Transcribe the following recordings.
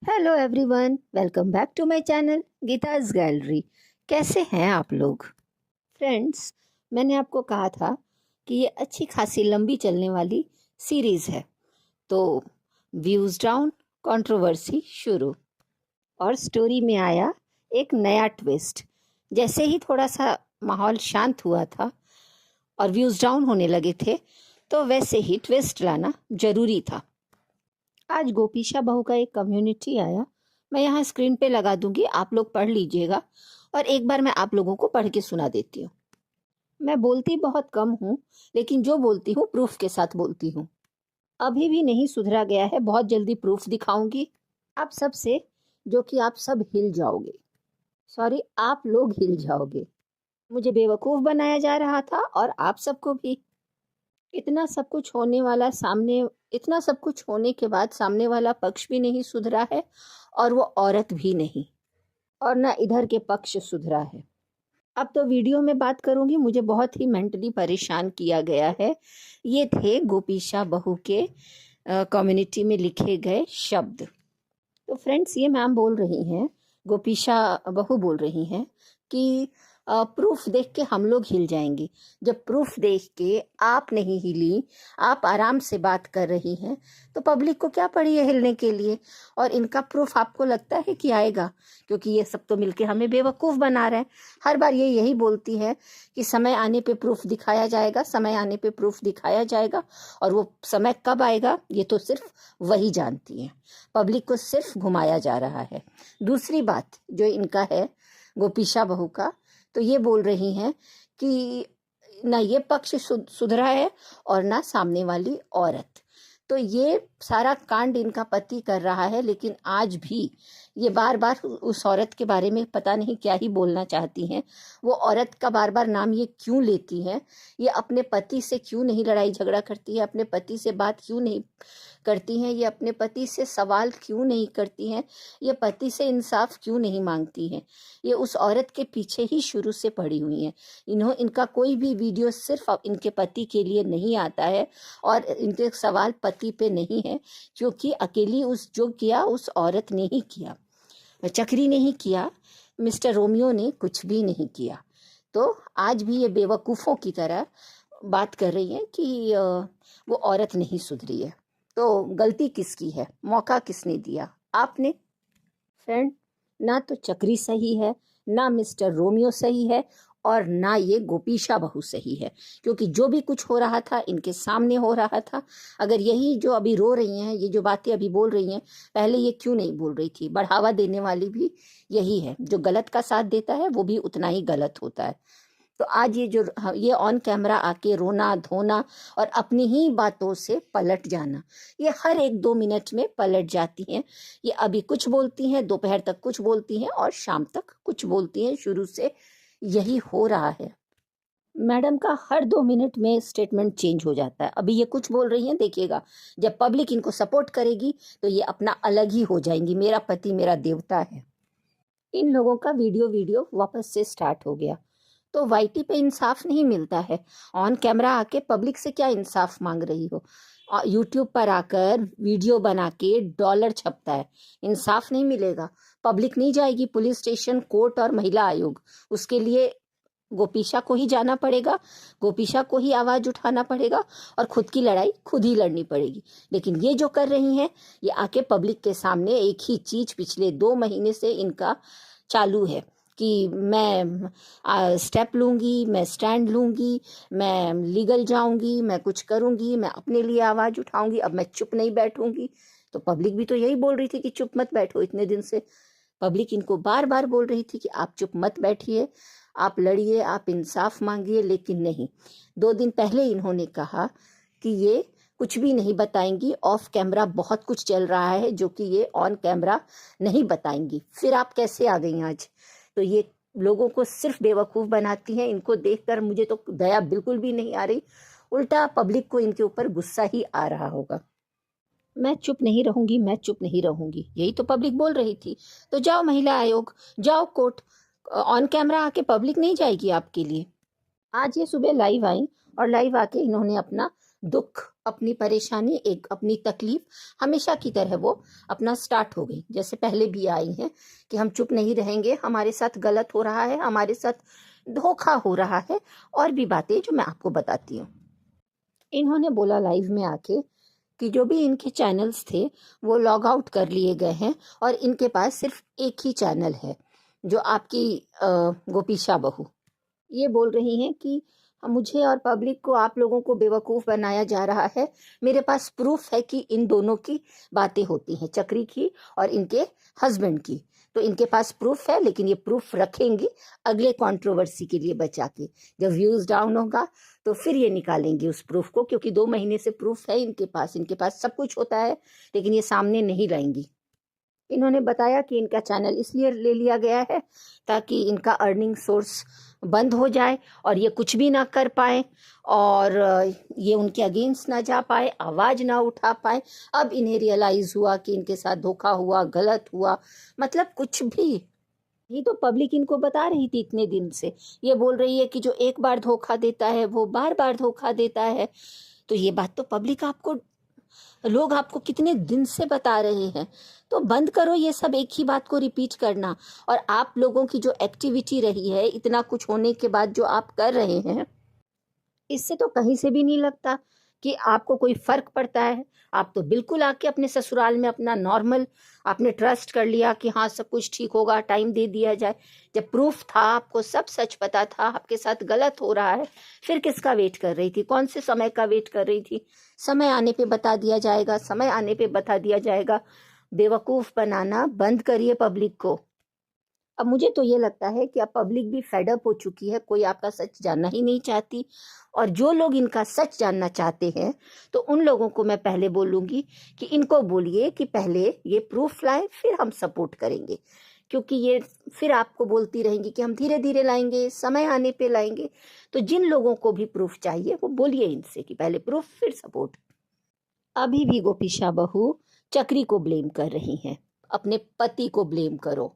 Hello everyone, welcome back to my channel Geeta's Gallery. कैसे हैं आप लोग फ्रेंड्स? मैंने आपको कहा था कि ये अच्छी खासी लंबी चलने वाली सीरीज़ है, तो व्यूज़ डाउन, कंट्रोवर्सी शुरू। और स्टोरी में आया एक नया ट्विस्ट। जैसे ही थोड़ा सा माहौल शांत हुआ था और व्यूज़ डाउन होने लगे थे, तो वैसे ही ट्विस्ट लाना ज़रूरी था। आज गोपीशा बहू का एक कम्युनिटी आया। मैं यहाँ स्क्रीन पे लगा दूंगी, आप लोग पढ़ लीजिएगा और एक बार मैं आप लोगों को पढ़ के सुना देती हूँ। मैं बोलती बहुत कम हूँ, लेकिन जो बोलती हूँ प्रूफ के साथ बोलती हूँ। अभी भी नहीं सुधरा गया है, बहुत जल्दी प्रूफ दिखाऊंगी आप सबसे, जो कि आप सब हिल जाओगे। सॉरी, आप लोग हिल जाओगे। मुझे बेवकूफ़ बनाया जा रहा था और आप सबको भी। इतना सब कुछ होने वाला सामने इतना सब कुछ होने के बाद सामने वाला पक्ष भी नहीं सुधरा है और वो औरत भी नहीं, और ना इधर के पक्ष सुधरा है। अब तो वीडियो में बात करूंगी, मुझे बहुत ही मेंटली परेशान किया गया है। ये थे गोपीशा बहू के कम्युनिटी में लिखे गए शब्द। तो फ्रेंड्स, ये मैम बोल रही हैं, गोपीशा बहू बोल रही हैं कि प्रूफ देख के हम लोग हिल जाएंगे। जब प्रूफ देख के आप नहीं हिली, आप आराम से बात कर रही हैं, तो पब्लिक को क्या पड़ी है हिलने के लिए? और इनका प्रूफ आपको लगता है कि आएगा? क्योंकि ये सब तो मिलके हमें बेवकूफ़ बना रहे हैं। हर बार ये यही बोलती है कि समय आने पे प्रूफ दिखाया जाएगा, समय आने पे प्रूफ दिखाया जाएगा। और वो समय कब आएगा ये तो सिर्फ वही जानती है। पब्लिक को सिर्फ घुमाया जा रहा है। दूसरी बात जो इनका है, गोपीशा बहू का, तो ये बोल रही हैं कि ना ये पक्ष सुधरा है और ना सामने वाली औरत। तो ये सारा कांड इनका पति कर रहा है, लेकिन आज भी ये बार बार उस औरत के बारे में पता नहीं क्या ही बोलना चाहती हैं। वो औरत का बार बार नाम ये क्यों लेती हैं? ये अपने पति से क्यों नहीं लड़ाई झगड़ा करती है? अपने पति से बात क्यों नहीं करती हैं? ये अपने पति से सवाल क्यों नहीं करती हैं? ये पति से इंसाफ क्यों नहीं मांगती हैं? ये उस औरत के पीछे ही शुरू से पड़ी हुई हैं। इनका कोई भी वीडियो सिर्फ इनके पति के लिए नहीं आता है और इनके सवाल पति पे नहीं है, क्योंकि अकेली जो किया उस औरत ने ही किया। चक्री नहीं किया, मिस्टर रोमियो ने कुछ भी नहीं किया। तो आज भी ये बेवकूफ़ों की तरह बात कर रही हैं कि वो औरत नहीं सुधरी है। तो गलती किसकी है? मौका किसने दिया? आपने। फ्रेंड, ना तो चक्री सही है, ना मिस्टर रोमियो सही है, और ना ये गोपीशा बहू सही है। क्योंकि जो भी कुछ हो रहा था इनके सामने हो रहा था। अगर यही जो अभी रो रही हैं, ये जो बातें अभी बोल रही हैं, पहले ये क्यों नहीं बोल रही थी? बढ़ावा देने वाली भी यही है। जो गलत का साथ देता है वो भी उतना ही गलत होता है। तो आज ये ऑन कैमरा आके रोना धोना और अपनी ही बातों से पलट जाना, ये हर 1-2 मिनट में पलट जाती हैं। ये अभी कुछ बोलती हैं, दोपहर तक कुछ बोलती हैं और शाम तक कुछ बोलती हैं। शुरू से यही हो रहा है। मैडम का हर 2 मिनट में स्टेटमेंट चेंज हो जाता है। अभी ये कुछ बोल रही हैं, देखिएगा जब पब्लिक इनको सपोर्ट करेगी तो ये अपना अलग ही हो जाएंगी। मेरा पति मेरा देवता है। इन लोगों का वीडियो वापस से स्टार्ट हो गया। तो वाईटी पे इंसाफ नहीं मिलता है। ऑन कैमरा आके पब्लिक से क्या इंसाफ मांग रही हो? यूट्यूब पर आकर वीडियो बना के डॉलर छपता है, इंसाफ नहीं मिलेगा। पब्लिक नहीं जाएगी पुलिस स्टेशन, कोर्ट और महिला आयोग। उसके लिए गोपीशा को ही जाना पड़ेगा, गोपीशा को ही आवाज उठाना पड़ेगा और खुद की लड़ाई खुद ही लड़नी पड़ेगी। लेकिन ये जो कर रही हैं, ये आके पब्लिक के सामने एक ही चीज पिछले 2 महीने से इनका चालू है कि मैं स्टेप लूंगी, मैं स्टैंड लूंगी, मैं लीगल जाऊंगी, मैं कुछ करूंगी, मैं अपने लिए आवाज उठाऊंगी, अब मैं चुप नहीं बैठूंगी। तो पब्लिक भी तो यही बोल रही थी कि चुप मत बैठो। इतने दिन से पब्लिक इनको बार बार बोल रही थी कि आप चुप मत बैठिए, आप लड़िए, आप इंसाफ मांगिए, लेकिन नहीं। 2 दिन पहले इन्होंने कहा कि ये कुछ भी नहीं बताएंगी, ऑफ कैमरा बहुत कुछ चल रहा है जो कि ये ऑन कैमरा नहीं बताएंगी। फिर आप कैसे आ गई आज? तो ये लोगों को सिर्फ बेवकूफ़ बनाती हैं। इनको देखकर मुझे तो दया बिल्कुल भी नहीं आ रही, उल्टा पब्लिक को इनके ऊपर गुस्सा ही आ रहा होगा। मैं चुप नहीं रहूंगी, मैं चुप नहीं रहूंगी, यही तो पब्लिक बोल रही थी। तो जाओ महिला आयोग, जाओ कोर्ट, ऑन कैमरा आके पब्लिक नहीं जाएगी आपके लिए। आज ये सुबह लाइव आई और लाइव आके इन्होंने अपना दुख अपनी परेशानी, एक अपनी तकलीफ हमेशा की तरह वो अपना स्टार्ट हो गई, जैसे पहले भी आई हैं कि हम चुप नहीं रहेंगे, हमारे साथ गलत हो रहा है, हमारे साथ धोखा हो रहा है, और भी बातें जो मैं आपको बताती हूँ। इन्होंने बोला लाइव में आके कि जो भी इनके चैनल्स थे वो लॉग आउट कर लिए गए हैं और इनके पास सिर्फ एक ही चैनल है, जो आपकी गोपीशा बहू ये बोल रही हैं कि मुझे और पब्लिक को, आप लोगों को बेवकूफ़ बनाया जा रहा है। मेरे पास प्रूफ है कि इन दोनों की बातें होती हैं, चक्री की और इनके हस्बैंड की। तो इनके पास प्रूफ है, लेकिन ये प्रूफ रखेंगी अगले कंट्रोवर्सी के लिए बचा के। जब व्यूज़ डाउन होगा तो फिर ये निकालेंगी उस प्रूफ को, क्योंकि 2 महीने से प्रूफ है इनके पास सब कुछ होता है, लेकिन ये सामने नहीं लाएंगी। इन्होंने बताया कि इनका चैनल इसलिए ले लिया गया है ताकि इनका अर्निंग सोर्स बंद हो जाए और ये कुछ भी ना कर पाए और ये उनके अगेंस्ट ना जा पाए, आवाज़ ना उठा पाए। अब इन्हें रियलाइज़ हुआ कि इनके साथ धोखा हुआ, गलत हुआ, मतलब कुछ भी। ये तो पब्लिक इनको बता रही थी इतने दिन से। ये बोल रही है कि जो एक बार धोखा देता है वो बार बार धोखा देता है। तो ये बात तो पब्लिक आपको, लोग आपको कितने दिन से बता रहे हैं। तो बंद करो ये सब एक ही बात को रिपीट करना। और आप लोगों की जो एक्टिविटी रही है इतना कुछ होने के बाद जो आप कर रहे हैं, इससे तो कहीं से भी नहीं लगता कि आपको कोई फर्क पड़ता है। आप तो बिल्कुल आके अपने ससुराल में अपना नॉर्मल, आपने ट्रस्ट कर लिया कि हाँ सब कुछ ठीक होगा, टाइम दे दिया जाए। जब प्रूफ था, आपको सब सच पता था, आपके साथ गलत हो रहा है, फिर किसका वेट कर रही थी? कौन से समय का वेट कर रही थी? समय आने पे बता दिया जाएगा, समय आने पे बता दिया जाएगा। बेवकूफ़ बनाना बंद करिए पब्लिक को। अब मुझे तो ये लगता है कि अब पब्लिक भी फेड अप हो चुकी है, कोई आपका सच जानना ही नहीं चाहती। और जो लोग इनका सच जानना चाहते हैं, तो उन लोगों को मैं पहले बोलूँगी कि इनको बोलिए कि पहले ये प्रूफ लाएं, फिर हम सपोर्ट करेंगे। क्योंकि ये फिर आपको बोलती रहेंगी कि हम धीरे धीरे लाएंगे, समय आने पे लाएंगे। तो जिन लोगों को भी प्रूफ चाहिए वो बोलिए इनसे कि पहले प्रूफ फिर सपोर्ट। अभी भी गोपीशा बहू चक्री को ब्लेम कर रही हैं। अपने पति को ब्लेम करो,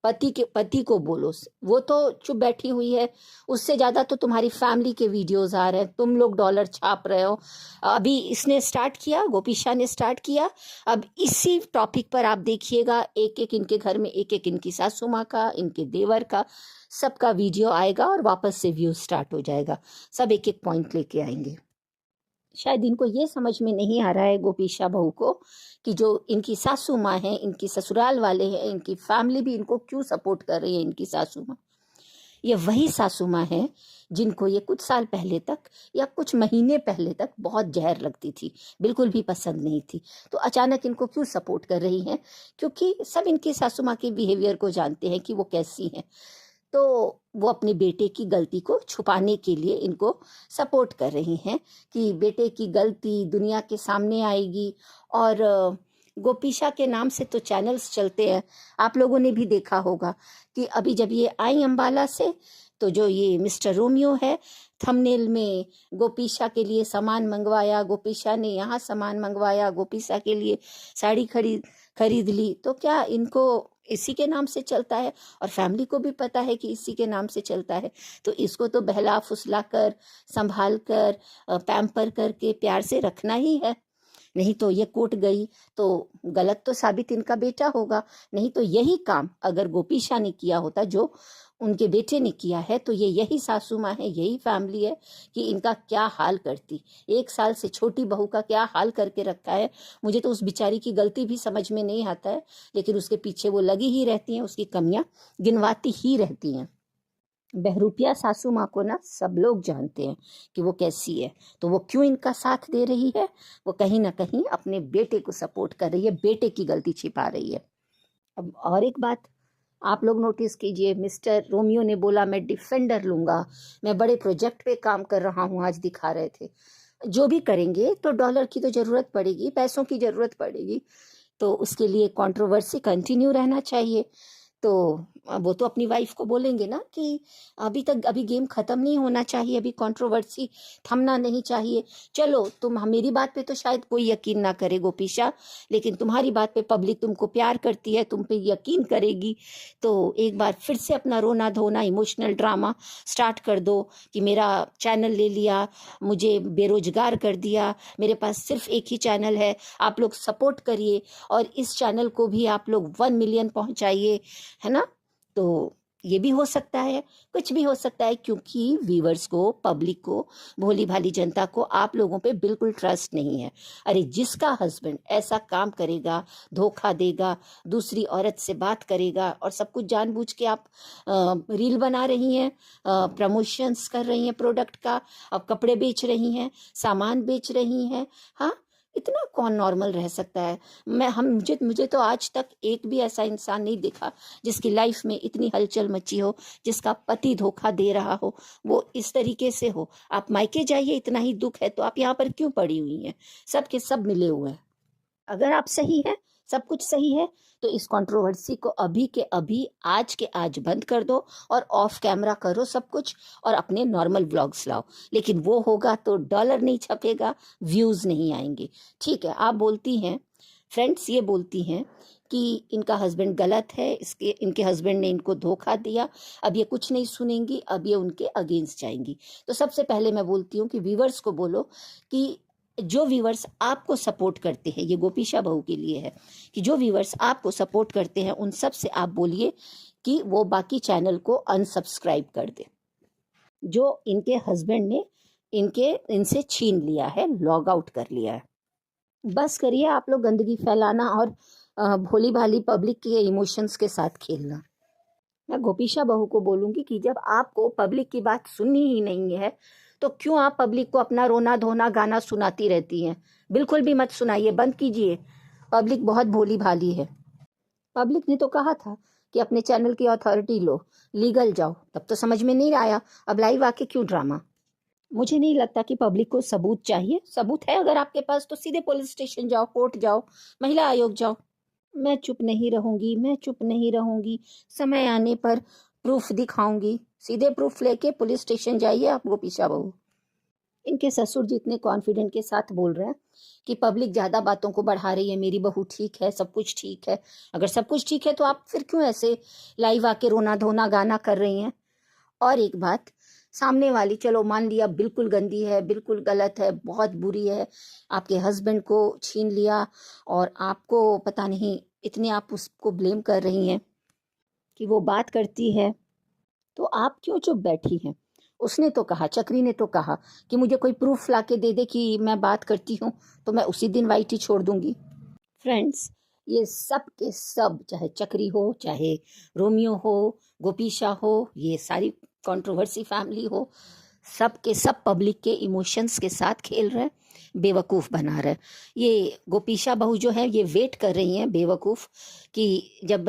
पति को बोलो। वो तो चुप बैठी हुई है, उससे ज़्यादा तो तुम्हारी फैमिली के वीडियोस आ रहे हैं, तुम लोग डॉलर छाप रहे हो। अभी इसने स्टार्ट किया, गोपीशा ने स्टार्ट किया। अब इसी टॉपिक पर आप देखिएगा, एक एक इनके घर में, एक एक इनकी सासू माँ का, इनके देवर का, सबका वीडियो आएगा और वापस से व्यू स्टार्ट हो जाएगा। सब एक एक पॉइंट लेके आएंगे। शायद इनको ये समझ में नहीं आ रहा है गोपीशा बहू को कि जो इनकी सासू माँ है, इनकी ससुराल वाले हैं, इनकी फैमिली भी इनको क्यों सपोर्ट कर रही है। इनकी सासू माँ, ये वही सासू माँ है जिनको ये कुछ साल पहले तक या कुछ महीने पहले तक बहुत जहर लगती थी, बिल्कुल भी पसंद नहीं थी। तो अचानक इनको क्यों सपोर्ट कर रही हैं? क्योंकि सब इनकी सासू माँ के बिहेवियर को जानते हैं कि वो कैसी हैं। तो वो अपने बेटे की गलती को छुपाने के लिए इनको सपोर्ट कर रही हैं कि बेटे की गलती दुनिया के सामने आएगी। और गोपीशा के नाम से तो चैनल्स चलते हैं, आप लोगों ने भी देखा होगा कि अभी जब ये आई अंबाला से, तो जो ये मिस्टर रोमियो है, थंबनेल में गोपीशा के लिए सामान मंगवाया, गोपीशा ने यहाँ सामान मंगवाया, गोपीशा के लिए साड़ी खरीद ली। तो क्या इनको इसी के नाम से चलता है? और फैमिली को भी पता है कि इसी के नाम से चलता है। तो इसको तो बहला फुसला कर, संभाल कर, पैम्पर करके प्यार से रखना ही है। नहीं तो ये कोर्ट गई तो गलत तो साबित इनका बेटा होगा। नहीं तो यही काम अगर गोपीशा ने किया होता जो उनके बेटे ने किया है, तो ये यही सासू माँ है, यही फैमिली है कि इनका क्या हाल करती। 1 साल से छोटी बहू का क्या हाल करके रखा है। मुझे तो उस बेचारी की गलती भी समझ में नहीं आता है, लेकिन उसके पीछे वो लगी ही रहती हैं, उसकी कमियां गिनवाती ही रहती हैं। बहरूपिया सासू माँ को ना सब लोग जानते हैं कि वो कैसी है। तो वो क्यों इनका साथ दे रही है? वो कहीं ना कहीं अपने बेटे को सपोर्ट कर रही है, बेटे की गलती छिपा रही है। अब और एक बात आप लोग नोटिस कीजिए, मिस्टर रोमियो ने बोला मैं डिफेंडर लूँगा, मैं बड़े प्रोजेक्ट पे काम कर रहा हूँ, आज दिखा रहे थे। जो भी करेंगे तो डॉलर की तो ज़रूरत पड़ेगी, पैसों की ज़रूरत पड़ेगी, तो उसके लिए कंट्रोवर्सी कंटिन्यू रहना चाहिए। तो वो तो अपनी वाइफ को बोलेंगे ना कि अभी गेम खत्म नहीं होना चाहिए, अभी कंट्रोवर्सी थमना नहीं चाहिए। चलो तुम मेरी बात पे तो शायद कोई यकीन ना करे गोपीशा, लेकिन तुम्हारी बात पे पब्लिक तुमको प्यार करती है, तुम पे यकीन करेगी। तो एक बार फिर से अपना रोना धोना इमोशनल ड्रामा स्टार्ट कर दो कि मेरा चैनल ले लिया, मुझे बेरोजगार कर दिया, मेरे पास सिर्फ एक ही चैनल है, आप लोग सपोर्ट करिए और इस चैनल को भी आप लोग 1 मिलियन पहुंचाइए, है ना। तो ये भी हो सकता है, कुछ भी हो सकता है, क्योंकि व्यूवर्स को, पब्लिक को, भोली भाली जनता को आप लोगों पे बिल्कुल ट्रस्ट नहीं है। अरे जिसका हस्बैंड ऐसा काम करेगा, धोखा देगा, दूसरी औरत से बात करेगा और सब कुछ जानबूझ के आप रील बना रही हैं, प्रमोशंस कर रही हैं प्रोडक्ट का, अब कपड़े बेच रही हैं, सामान बेच रही हैं, हाँ, इतना कौन नॉर्मल रह सकता है। मुझे तो आज तक एक भी ऐसा इंसान नहीं दिखा जिसकी लाइफ में इतनी हलचल मची हो, जिसका पति धोखा दे रहा हो, वो इस तरीके से हो। आप मायके जाइए, इतना ही दुख है तो आप यहाँ पर क्यों पड़ी हुई हैं? सब के सब मिले हुए हैं। अगर आप सही हैं, सब कुछ सही है, तो इस कंट्रोवर्सी को अभी के अभी, आज के आज बंद कर दो और ऑफ कैमरा करो सब कुछ और अपने नॉर्मल व्लॉग्स लाओ। लेकिन वो होगा तो डॉलर नहीं छपेगा, व्यूज नहीं आएंगे। ठीक है, आप बोलती हैं, फ्रेंड्स ये बोलती हैं कि इनका हस्बैंड गलत है, इनके हस्बैंड ने इनको धोखा दिया, अब ये कुछ नहीं सुनेंगी, अब ये उनके अगेंस्ट जाएंगी। तो सबसे पहले मैं बोलती हूँ कि व्यूवर्स को बोलो कि जो व्यूवर्स आपको सपोर्ट करते हैं, ये गोपीशा बहू के लिए है, कि जो व्यूवर्स आपको सपोर्ट करते हैं उन सब से आप बोलिए कि वो बाकी चैनल को अनसब्सक्राइब कर दे, जो इनके हस्बैंड ने इनसे छीन लिया है, लॉग आउट कर लिया है। बस करिए आप लोग गंदगी फैलाना और भोली भाली पब्लिक के इमोशंस के साथ खेलना। मैं गोपीशा बहू को बोलूंगी कि जब आपको पब्लिक की बात सुननी ही नहीं है तो क्यों आप पब्लिक को अपना रोना धोना गाना सुनाती रहती हैं? बिल्कुल भी मत सुनाइए, बंद कीजिए। पब्लिक बहुत भोली भाली है। पब्लिक ने तो कहा था कि अपने चैनल की अथॉरिटी लो, लीगल जाओ, तब तो समझ में नहीं आया, अब लाइव आके क्यों ड्रामा? मुझे नहीं लगता कि पब्लिक को सबूत चाहिए। सबूत है अगर आपके पास तो सीधे पुलिस स्टेशन जाओ, कोर्ट जाओ, महिला आयोग जाओ। मैं चुप नहीं रहूंगी, मैं चुप नहीं रहूंगी, समय आने पर प्रूफ दिखाऊंगी। सीधे प्रूफ लेके पुलिस स्टेशन जाइए आप गोपीशा बहू। इनके ससुर जी इतने कॉन्फिडेंट के साथ बोल रहे हैं कि पब्लिक ज्यादा बातों को बढ़ा रही है, मेरी बहू ठीक है, सब कुछ ठीक है। अगर सब कुछ ठीक है तो आप फिर क्यों ऐसे लाइव आके रोना धोना गाना कर रही हैं? और एक बात, सामने वाली चलो मान लिया बिल्कुल गंदी है, बिल्कुल गलत है, बहुत बुरी है, आपके हस्बैंड को छीन लिया और आपको पता नहीं, इतने आप उसको ब्लेम कर रही हैं कि वो बात करती है, तो आप क्यों चुप बैठी हैं? उसने तो कहा, चक्री ने तो कहा कि मुझे कोई प्रूफ ला के दे दे कि मैं बात करती हूँ तो मैं उसी दिन वाइटी छोड़ दूंगी। फ्रेंड्स, ये सब के सब, चाहे चक्री हो, चाहे रोमियो हो, गोपीशा हो, ये सारी कंट्रोवर्सी फैमिली हो, सब के सब पब्लिक के इमोशंस के साथ खेल रहे हैं, बेवकूफ़ बना रहे हैं। ये गोपीशा बहू जो है ये वेट कर रही हैं बेवकूफ़ कि जब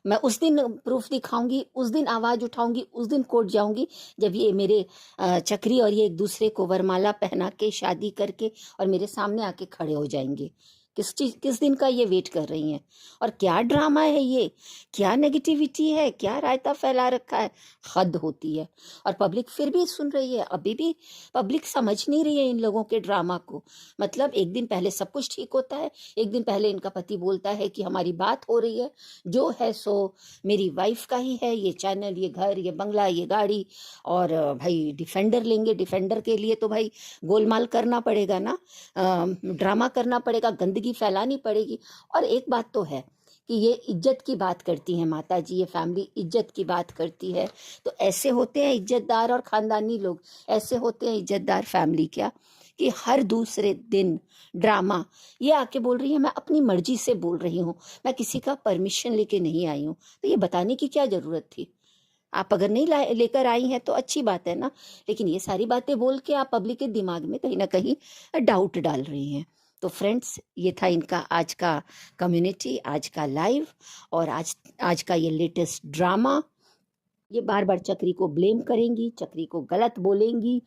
मैं उस दिन प्रूफ दिखाऊंगी, उस दिन आवाज़ उठाऊंगी, उस दिन कोर्ट जाऊंगी जब ये मेरे चक्री और ये एक दूसरे को वरमाला पहना के शादी करके और मेरे सामने आके खड़े हो जाएंगे। किस दिन का ये वेट कर रही हैं? और क्या ड्रामा है ये, क्या नेगेटिविटी है, क्या रायता फैला रखा है, हद होती है। और पब्लिक फिर भी सुन रही है, अभी भी पब्लिक समझ नहीं रही है इन लोगों के ड्रामा को। मतलब एक दिन पहले सब कुछ ठीक होता है, एक दिन पहले इनका पति बोलता है कि हमारी बात हो रही है, जो है सो मेरी वाइफ का ही है, ये चैनल, ये घर, ये बंगला, ये गाड़ी, और भाई डिफेंडर लेंगे, डिफेंडर के लिए तो भाई गोलमाल करना पड़ेगा ना, ड्रामा करना पड़ेगा, गंदगी फैलानी पड़ेगी। और एक बात तो है कि ये इज्जत की बात करती हैं माता जी, ये फैमिली इज्जत की बात करती है। तो ऐसे होते हैं इज्जतदार और खानदानी लोग, ऐसे होते हैं इज्जतदार फैमिली क्या, कि हर दूसरे दिन ड्रामा। ये आके बोल रही है मैं अपनी मर्जी से बोल रही हूँ, मैं किसी का परमिशन लेके नहीं आई हूँ। तो ये बताने की क्या जरूरत थी? आप अगर नहीं लेकर आई हैं तो अच्छी बात है ना, लेकिन ये सारी बातें बोल के आप पब्लिक के दिमाग में कहीं ना कहीं डाउट डाल रही हैं। तो फ्रेंड्स, ये था इनका आज का कम्युनिटी, आज का लाइव और आज का ये लेटेस्ट ड्रामा। ये बार बार चक्री को ब्लेम करेंगी, चक्री को गलत बोलेंगी,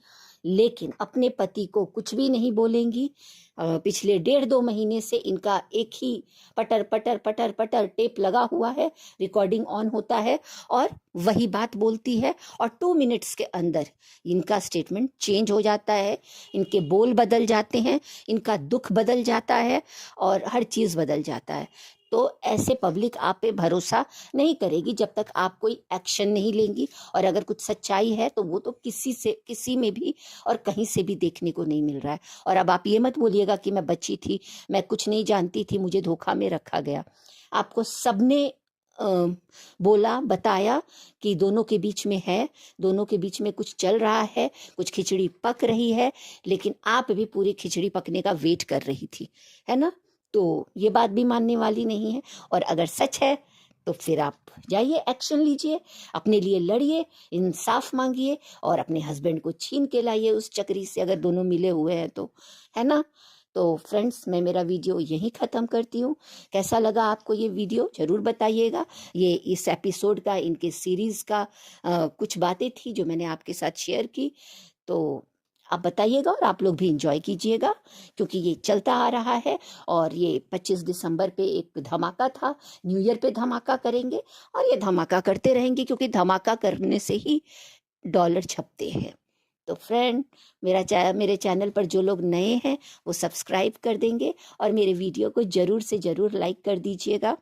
लेकिन अपने पति को कुछ भी नहीं बोलेंगी। पिछले 1.5-2 महीने से इनका एक ही पटर पटर पटर पटर टेप लगा हुआ है, रिकॉर्डिंग ऑन होता है और वही बात बोलती है और 2 मिनट्स के अंदर इनका स्टेटमेंट चेंज हो जाता है, इनके बोल बदल जाते हैं, इनका दुख बदल जाता है और हर चीज़ बदल जाता है। तो ऐसे पब्लिक आप पे भरोसा नहीं करेगी जब तक आप कोई एक्शन नहीं लेंगी। और अगर कुछ सच्चाई है तो वो तो किसी में भी और कहीं से भी देखने को नहीं मिल रहा है। और अब आप ये मत बोलिएगा कि मैं बच्ची थी, मैं कुछ नहीं जानती थी, मुझे धोखा में रखा गया। आपको सबने बोला, बताया कि दोनों के बीच में है, दोनों के बीच में कुछ चल रहा है, कुछ खिचड़ी पक रही है, लेकिन आप भी पूरी खिचड़ी पकने का वेट कर रही थी, है ना? तो ये बात भी मानने वाली नहीं है। और अगर सच है तो फिर आप जाइए, एक्शन लीजिए, अपने लिए लड़िए, इंसाफ मांगिए और अपने हस्बैंड को छीन के लाइए उस चक्री से, अगर दोनों मिले हुए हैं तो, है ना? तो फ्रेंड्स, मैं मेरा वीडियो यहीं ख़त्म करती हूँ। कैसा लगा आपको ये वीडियो ज़रूर बताइएगा। ये इस एपिसोड का, इनके सीरीज़ का कुछ बातें थी जो मैंने आपके साथ शेयर की। तो आप बताइएगा और आप लोग भी इंजॉय कीजिएगा, क्योंकि ये चलता आ रहा है। और ये 25 दिसंबर पे एक धमाका था, न्यू ईयर पे धमाका करेंगे और ये धमाका करते रहेंगे, क्योंकि धमाका करने से ही डॉलर छपते हैं। तो फ्रेंड, मेरे चैनल पर जो लोग नए हैं वो सब्सक्राइब कर देंगे और मेरे वीडियो को ज़रूर से ज़रूर लाइक कर दीजिएगा।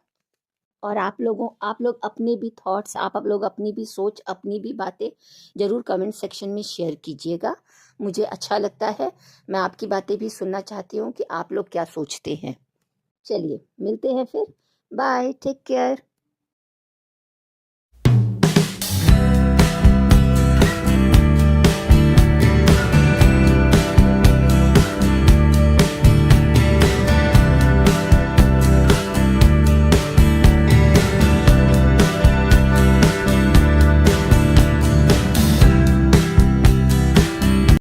और आप लोग अपने भी थॉट्स, आप लोग अपनी भी सोच, अपनी भी बातें ज़रूर कमेंट सेक्शन में शेयर कीजिएगा। मुझे अच्छा लगता है, मैं आपकी बातें भी सुनना चाहती हूँ कि आप लोग क्या सोचते हैं। चलिए मिलते हैं फिर, बाय, टेक केयर।